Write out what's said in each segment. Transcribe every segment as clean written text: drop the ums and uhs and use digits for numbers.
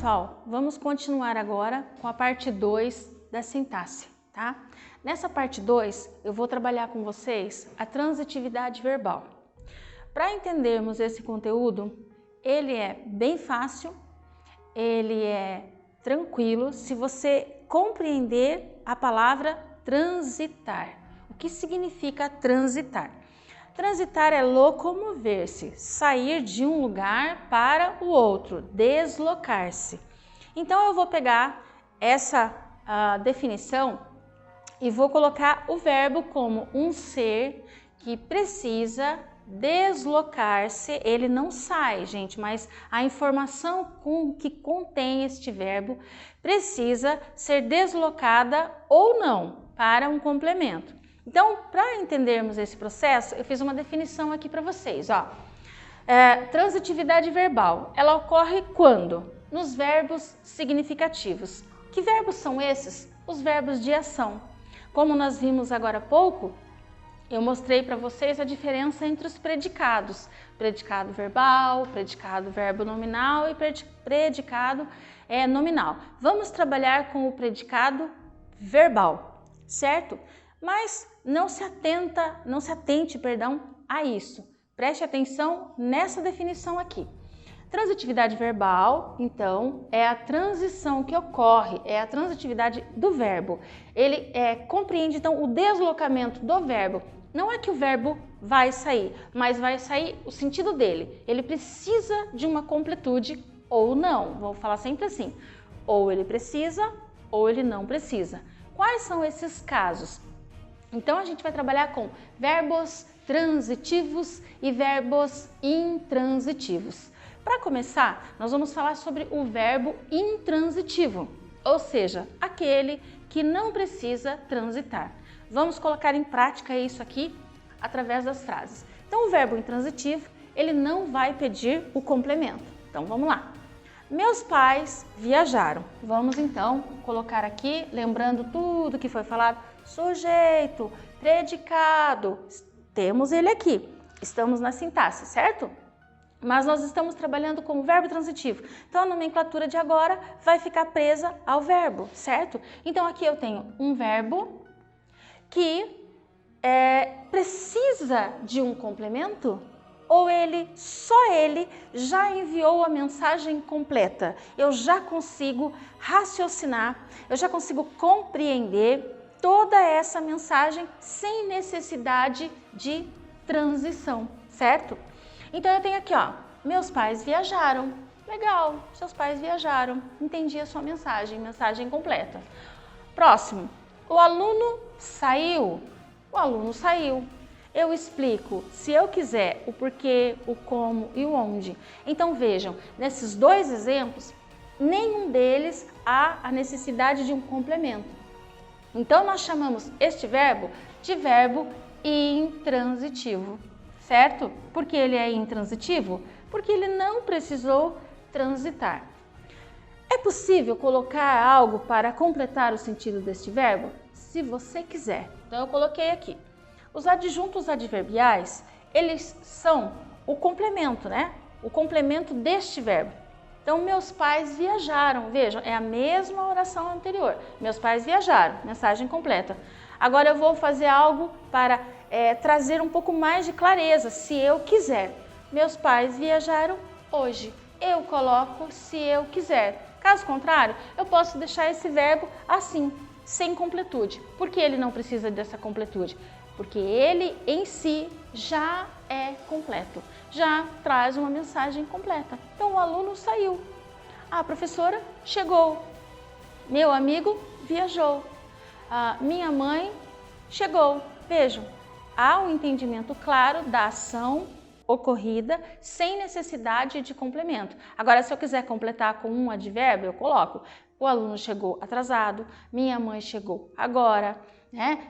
pessoal, vamos continuar agora com a parte 2 da sintaxe, tá? Nessa parte 2, eu vou trabalhar com vocês a transitividade verbal. Para entendermos esse conteúdo, ele é bem fácil, ele é tranquilo, se você compreender a palavra transitar. O que significa transitar? Transitar é locomover-se, sair de um lugar para o outro, deslocar-se. Então eu vou pegar essa definição e vou colocar o verbo como um ser que precisa deslocar-se. Ele não sai, gente, mas a informação que contém este verbo precisa ser deslocada ou não para um complemento. Então, para entendermos esse processo, eu fiz uma definição aqui para vocês. Transitividade verbal, ela ocorre quando? Nos verbos significativos. Que verbos são esses? Os verbos de ação. Como nós vimos agora há pouco, eu mostrei para vocês a diferença entre os predicados. Predicado verbal, predicado verbo nominal e predicado nominal. Vamos trabalhar com o predicado verbal, certo? Mas não se atente a isso. Preste atenção nessa definição aqui. Transitividade verbal, então, é a transição que ocorre, é a transitividade do verbo. Ele compreende, então, o deslocamento do verbo. Não é que o verbo vai sair, mas vai sair o sentido dele. Ele precisa de uma completude ou não. Vou falar sempre assim, ou ele precisa ou ele não precisa. Quais são esses casos? Então, a gente vai trabalhar com verbos transitivos e verbos intransitivos. Para começar, nós vamos falar sobre o verbo intransitivo, ou seja, aquele que não precisa transitar. Vamos colocar em prática isso aqui através das frases. Então, o verbo intransitivo, ele não vai pedir o complemento. Então, vamos lá. Meus pais viajaram. Vamos então colocar aqui, lembrando tudo que foi falado, sujeito, predicado, temos ele aqui, estamos na sintaxe, certo? Mas nós estamos trabalhando com o verbo transitivo, então a nomenclatura de agora vai ficar presa ao verbo, certo? Então aqui eu tenho um verbo que precisa de um complemento, ou só ele já enviou a mensagem completa. Eu já consigo raciocinar, eu já consigo compreender toda essa mensagem sem necessidade de transição, certo? Então eu tenho aqui, meus pais viajaram. Legal, seus pais viajaram. Entendi a sua mensagem completa. Próximo, o aluno saiu. O aluno saiu. Eu explico, se eu quiser, o porquê, o como e o onde. Então vejam, nesses dois exemplos, nenhum deles há a necessidade de um complemento. Então nós chamamos este verbo de verbo intransitivo, certo? Por que ele é intransitivo? Porque ele não precisou transitar. É possível colocar algo para completar o sentido deste verbo? Se você quiser. Então eu coloquei aqui. Os adjuntos adverbiais, eles são o complemento, né? O complemento deste verbo. Então, meus pais viajaram. Vejam, é a mesma oração anterior. Meus pais viajaram, mensagem completa. Agora eu vou fazer algo para trazer um pouco mais de clareza, se eu quiser. Meus pais viajaram hoje. Eu coloco se eu quiser. Caso contrário, eu posso deixar esse verbo assim, sem completude. Por que ele não precisa dessa completude? Porque ele em si já é completo, já traz uma mensagem completa. Então o aluno saiu, a professora chegou, meu amigo viajou, minha mãe chegou. Vejam, há um entendimento claro da ação ocorrida sem necessidade de complemento. Agora, se eu quiser completar com um advérbio, eu coloco o aluno chegou atrasado, minha mãe chegou agora.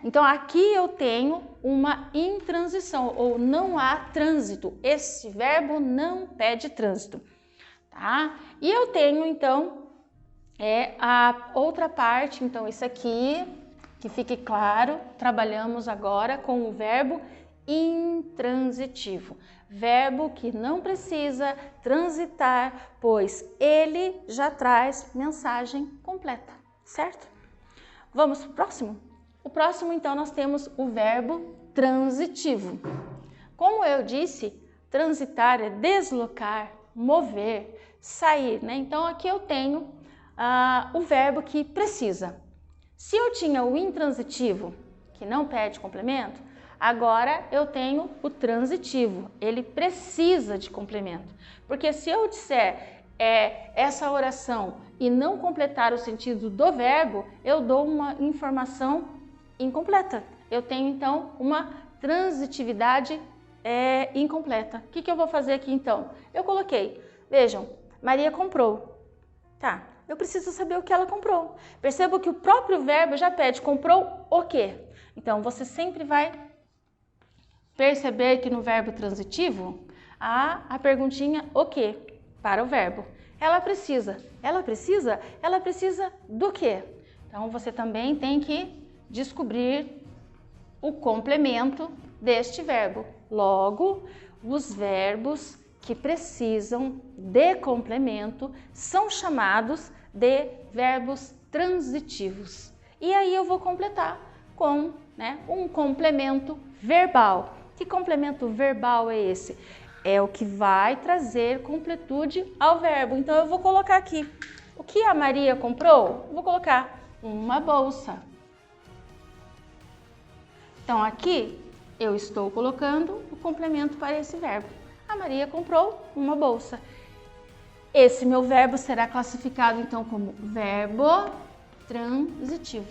Então aqui eu tenho uma intransição, ou não há trânsito. Esse verbo não pede trânsito, tá? E eu tenho então a outra parte, então isso aqui, que fique claro, trabalhamos agora com o verbo intransitivo. Verbo que não precisa transitar, pois ele já traz mensagem completa, certo? Vamos para o próximo? O próximo, então, nós temos o verbo transitivo. Como eu disse, transitar é deslocar, mover, sair, né? Então, aqui eu tenho o verbo que precisa. Se eu tinha o intransitivo, que não pede complemento, agora eu tenho o transitivo, ele precisa de complemento. Porque se eu disser essa oração e não completar o sentido do verbo, eu dou uma informação incompleta. Eu tenho então uma transitividade incompleta. O que eu vou fazer aqui então? Eu coloquei, vejam, Maria comprou. Tá, eu preciso saber o que ela comprou. Perceba que o próprio verbo já pede, comprou o quê? Então, você sempre vai perceber que no verbo transitivo há a perguntinha o quê para o verbo. Ela precisa. Ela precisa? Ela precisa do quê? Então, você também tem que descobrir o complemento deste verbo. Logo, os verbos que precisam de complemento são chamados de verbos transitivos. E aí eu vou completar com um complemento verbal. Que complemento verbal é esse? É o que vai trazer completude ao verbo. Então eu vou colocar aqui. O que a Maria comprou? Vou colocar uma bolsa. Então aqui eu estou colocando o complemento para esse verbo. A Maria comprou uma bolsa. Esse meu verbo será classificado então como verbo transitivo.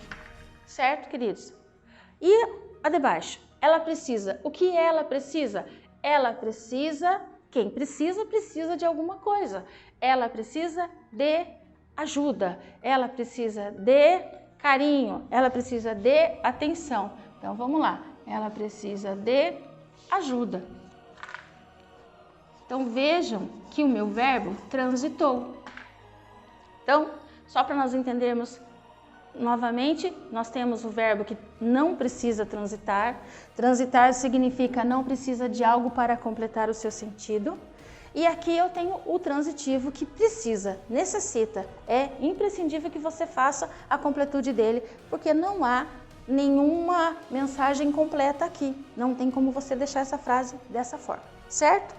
Certo, queridos? E a de baixo? Ela precisa. O que ela precisa? Ela precisa, quem precisa, precisa de alguma coisa. Ela precisa de ajuda. Ela precisa de carinho. Ela precisa de atenção. Então vamos lá. Ela precisa de ajuda. Então vejam que o meu verbo transitou. Então, só para nós entendermos novamente, nós temos o verbo que não precisa transitar. Transitar significa não precisa de algo para completar o seu sentido. E aqui eu tenho o transitivo que precisa, necessita. É imprescindível que você faça a completude dele, porque não há nenhuma mensagem completa aqui. Não tem como você deixar essa frase dessa forma, certo?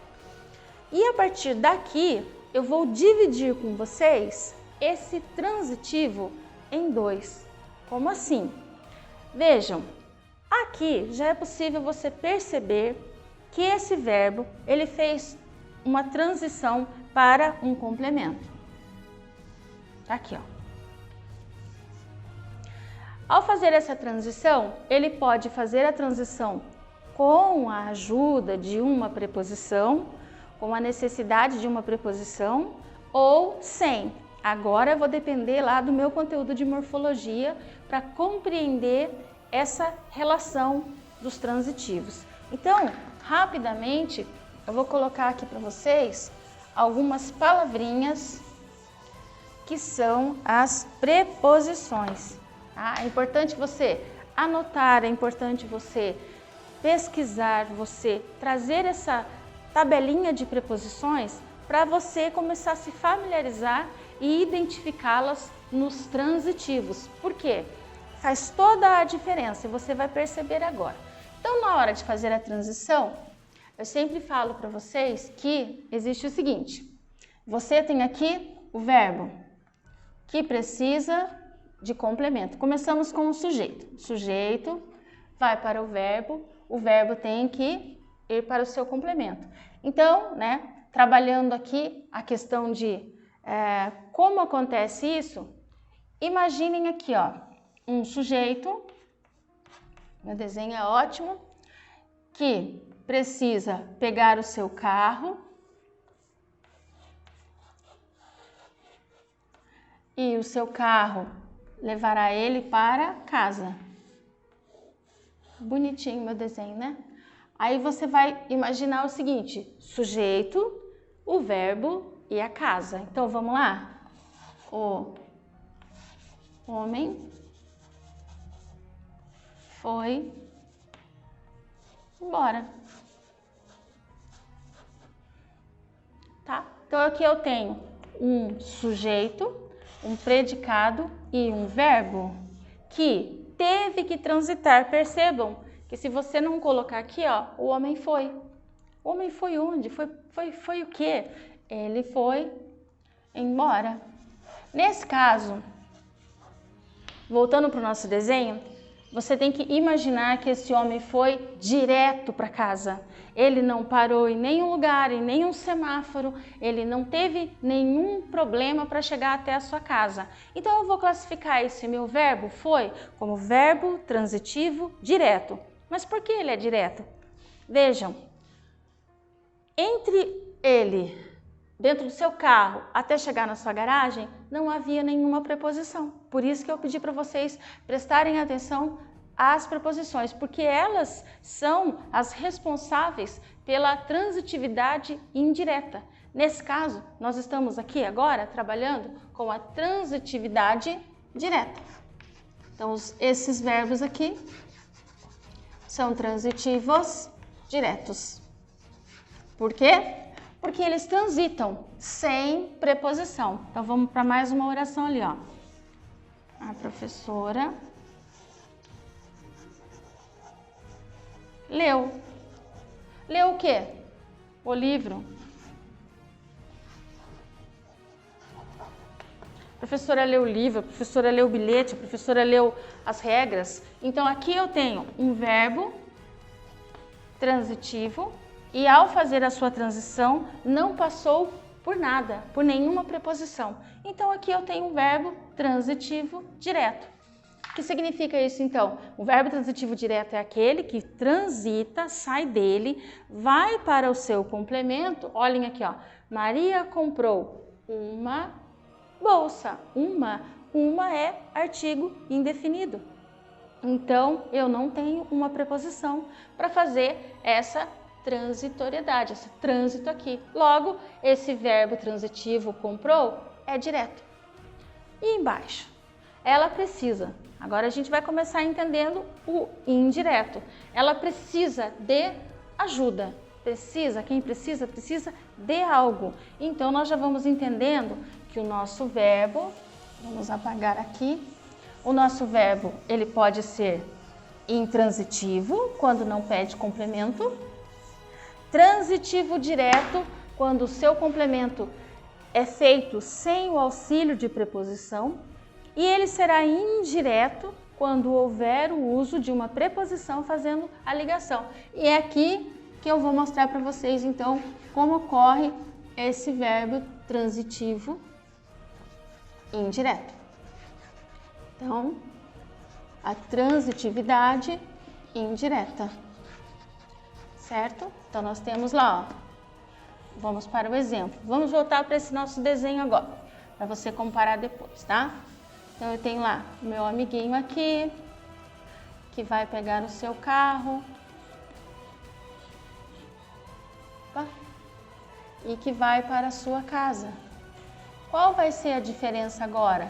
E a partir daqui, eu vou dividir com vocês esse transitivo em dois. Como assim? Vejam, aqui já é possível você perceber que esse verbo, ele fez uma transição para um complemento. Aqui, ó. Ao fazer essa transição, ele pode fazer a transição com a ajuda de uma preposição, com a necessidade de uma preposição ou sem. Agora eu vou depender lá do meu conteúdo de morfologia para compreender essa relação dos transitivos. Então, rapidamente, eu vou colocar aqui para vocês algumas palavrinhas que são as preposições. É importante você anotar, é importante você pesquisar, você trazer essa tabelinha de preposições para você começar a se familiarizar e identificá-las nos transitivos. Por quê? Faz toda a diferença e você vai perceber agora. Então, na hora de fazer a transição, eu sempre falo para vocês que existe o seguinte: você tem aqui o verbo que precisa de complemento. Começamos com o sujeito. O sujeito vai para o verbo tem que ir para o seu complemento. Então, trabalhando aqui a questão de como acontece isso, imaginem aqui, ó, um sujeito, meu desenho é ótimo, que precisa pegar o seu carro e o seu carro levará ele para casa. Bonitinho meu desenho, né? Aí você vai imaginar o seguinte: sujeito, o verbo e a casa. Então vamos lá? O homem foi embora. Tá? Então aqui eu tenho um sujeito, um predicado e um verbo que teve que transitar. Percebam que se você não colocar aqui, ó, o homem foi. O homem foi onde? Foi o quê? Ele foi embora. Nesse caso, voltando para o nosso desenho, você tem que imaginar que esse homem foi direto para casa. Ele não parou em nenhum lugar, em nenhum semáforo, ele não teve nenhum problema para chegar até a sua casa. Então eu vou classificar esse meu verbo foi como verbo transitivo direto. Mas por que ele é direto? Vejam, entre ele, dentro do seu carro, até chegar na sua garagem, não havia nenhuma preposição. Por isso que eu pedi para vocês prestarem atenção às preposições, porque elas são as responsáveis pela transitividade indireta. Nesse caso, nós estamos aqui agora trabalhando com a transitividade direta. Então, esses verbos aqui são transitivos diretos. Por quê? Porque eles transitam sem preposição. Então, vamos para mais uma oração ali, ó. A professora leu. Leu o quê? O livro. A professora leu o livro, a professora leu o bilhete, a professora leu as regras. Então, aqui eu tenho um verbo transitivo e, ao fazer a sua transição, não passou por nada, por nenhuma preposição. Então, aqui eu tenho um verbo transitivo direto. O que significa isso, então? O verbo transitivo direto é aquele que transita, sai dele, vai para o seu complemento. Olhem aqui, ó. Maria comprou uma bolsa. Uma é artigo indefinido. Então, eu não tenho uma preposição para fazer essa transitoriedade, esse trânsito aqui. Logo, esse verbo transitivo comprou é direto. E embaixo? Ela precisa. Agora a gente vai começar entendendo o indireto. Ela precisa de ajuda. Precisa, quem precisa, precisa de algo. Então, nós já vamos entendendo que o nosso verbo, vamos apagar aqui, o nosso verbo, ele pode ser intransitivo, quando não pede complemento, transitivo direto, quando o seu complemento é feito sem o auxílio de preposição, e ele será indireto quando houver o uso de uma preposição fazendo a ligação. E é aqui que eu vou mostrar para vocês, então, como ocorre esse verbo transitivo indireto. Então, a transitividade indireta, certo? Então, nós temos lá, ó. Vamos para o exemplo. Vamos voltar para esse nosso desenho agora, para você comparar depois, tá? Então, eu tenho lá o meu amiguinho aqui, que vai pegar o seu carro. E que vai para a sua casa. Qual vai ser a diferença agora?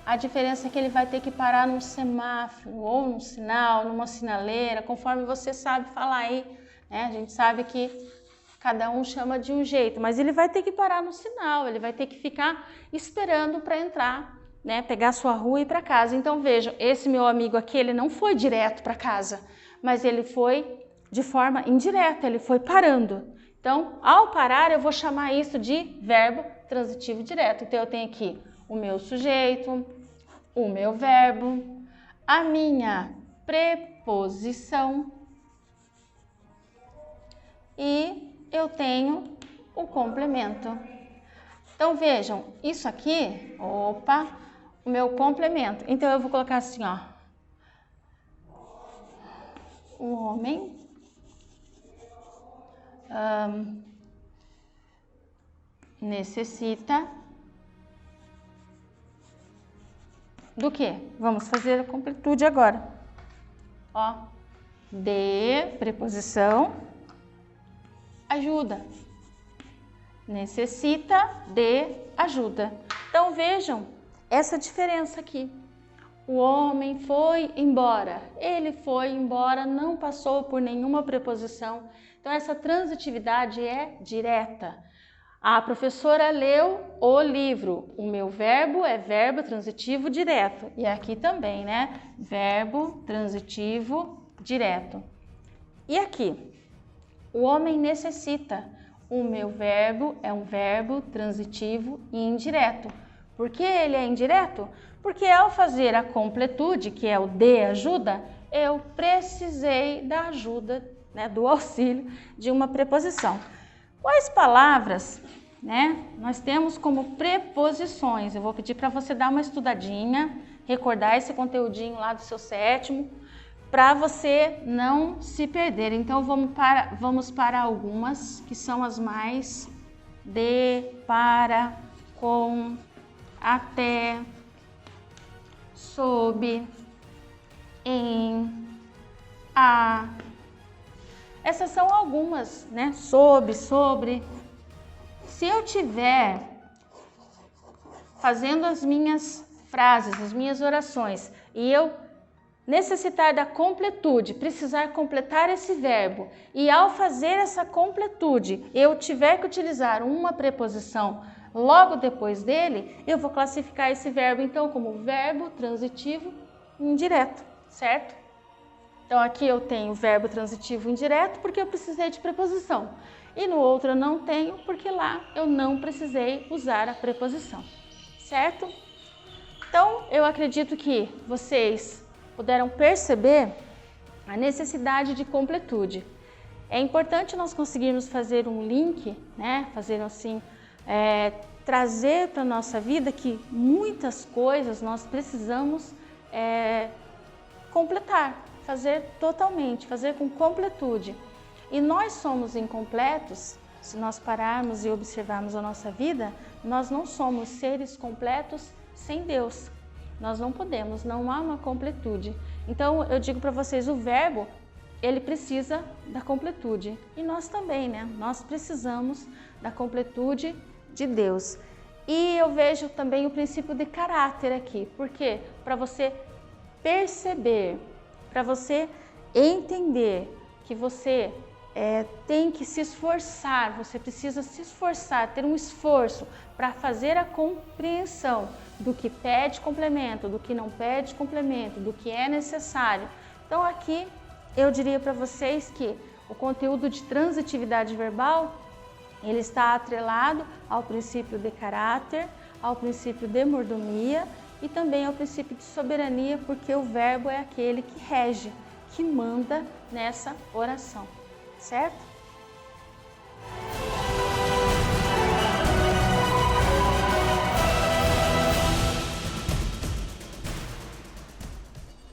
A diferença é que ele vai ter que parar num semáforo, ou num sinal, numa sinaleira, conforme você sabe falar aí, né? A gente sabe que cada um chama de um jeito, mas ele vai ter que parar no sinal, ele vai ter que ficar esperando para entrar, né? Pegar a sua rua e ir para casa. Então vejam, esse meu amigo aqui, ele não foi direto para casa, mas ele foi de forma indireta, ele foi parando. Então, ao parar, eu vou chamar isso de verbo transitivo direto. Então, eu tenho aqui o meu sujeito, o meu verbo, a minha preposição e eu tenho o complemento. Então, vejam, isso aqui, o meu complemento. Então, eu vou colocar assim, ó. O homem necessita do quê? Vamos fazer a completude agora. Ó, de preposição ajuda. Necessita de ajuda. Então vejam essa diferença aqui. O homem foi embora. Ele foi embora, não passou por nenhuma preposição. Então, essa transitividade é direta. A professora leu o livro. O meu verbo é verbo transitivo direto. E aqui também, né? Verbo transitivo direto. E aqui? O homem necessita. O meu verbo é um verbo transitivo indireto. Por que ele é indireto? Porque ao fazer a completude, que é o de ajuda, eu precisei da ajuda, né, do auxílio de uma preposição. Quais palavras, né, nós temos como preposições? Eu vou pedir para você dar uma estudadinha, recordar esse conteúdinho lá do seu sétimo, para você não se perder. Então vamos para algumas que são as mais: de, para, com, até, sob, em, a. Essas são algumas, né? Sob, sobre. Se eu tiver fazendo as minhas frases, as minhas orações, e eu necessitar da completude, precisar completar esse verbo, e ao fazer essa completude, eu tiver que utilizar uma preposição logo depois dele, eu vou classificar esse verbo então como verbo transitivo indireto, certo? Então aqui eu tenho verbo transitivo indireto porque eu precisei de preposição, e no outro eu não tenho porque lá eu não precisei usar a preposição, certo? Então eu acredito que vocês puderam perceber a necessidade de completude. É importante nós conseguirmos fazer um link, né? Fazer assim, trazer para a nossa vida que muitas coisas nós precisamos completar, fazer totalmente, fazer com completude. E nós somos incompletos, se nós pararmos e observarmos a nossa vida, nós não somos seres completos sem Deus. Nós não podemos, não há uma completude. Então, eu digo para vocês, o verbo, ele precisa da completude. E nós também, né? Nós precisamos da completude de Deus. E eu vejo também o princípio de caráter aqui. Por quê? Para você perceber, para você entender que você tem que se esforçar, você precisa se esforçar, ter um esforço para fazer a compreensão do que pede complemento, do que não pede complemento, do que é necessário. Então aqui eu diria para vocês que o conteúdo de transitividade verbal, ele está atrelado ao princípio de caráter, ao princípio de mordomia e também ao princípio de soberania, porque o verbo é aquele que rege, que manda nessa oração. Certo?